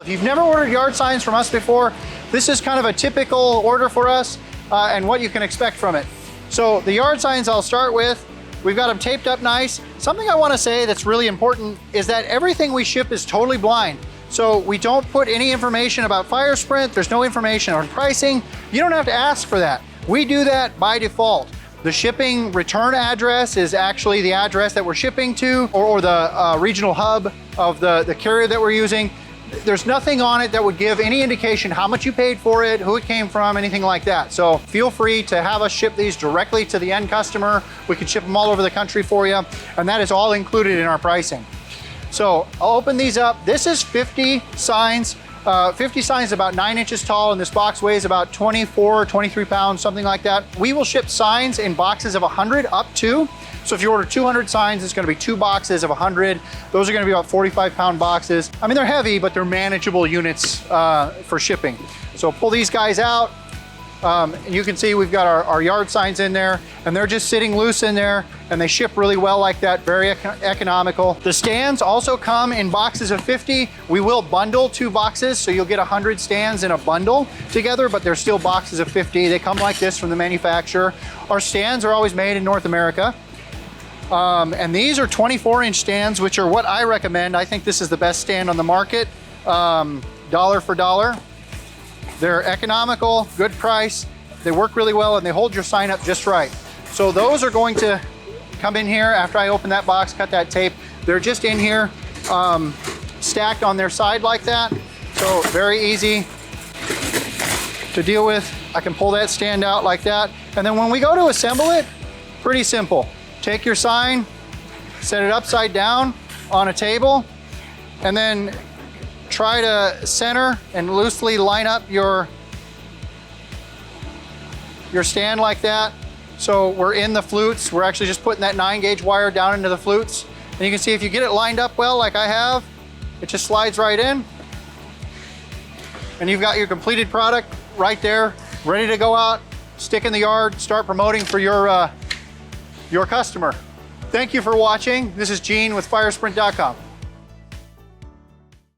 If you've never ordered yard signs from us before, this is kind of a typical order for us and what you can expect from it. So the yard signs I'll start with, we've got them taped up nice. Something I want to say that's really important is that everything we ship is totally blind. So we don't put any information about fire sprint. There's no information on pricing. You don't have to ask for that. We do that by default. The shipping return address is actually the address that we're shipping to, or the regional hub of the carrier that we're using. There's nothing on it that would give any indication how much you paid for it, who it came from, anything like that. So feel free to have us ship these directly to the end customer. We can ship them all over the country for you, and that is all included in our pricing. So I'll open these up. This is 50 signs. 50 signs is about 9 inches tall, and this box weighs about 24, 23 pounds, something like that. We will ship signs in boxes of 100 up to. So if you order 200 signs, it's gonna be 2 boxes of 100. Those are gonna be about 45-pound boxes. I mean, they're heavy, but they're manageable units for shipping. So pull these guys out. And you can see we've got our yard signs in there, and they're just sitting loose in there, and they ship really well like that, very economical. The stands also come in boxes of 50. We will bundle 2 boxes, so you'll get 100 stands in a bundle together, but they're still boxes of 50. They come like this from the manufacturer. Our stands are always made in North America. And these are 24-inch stands, which are what I recommend. I think this is the best stand on the market, dollar for dollar. They're economical, good price, they work really well, and they hold your sign up just right. So those are going to come in here after I open that box, cut that tape. They're just in here, stacked on their side like that. So very easy to deal with. I can pull that stand out like that. And then when we go to assemble it, pretty simple. Take your sign, set it upside down on a table, and then try to center and loosely line up your stand like that. So we're in the flutes. We're actually just putting that 9-gauge wire down into the flutes. And you can see if you get it lined up well, like I have, it just slides right in. And you've got your completed product right there, ready to go out, stick in the yard, start promoting for your customer. Thank you for watching. This is Gene with Firesprint.com.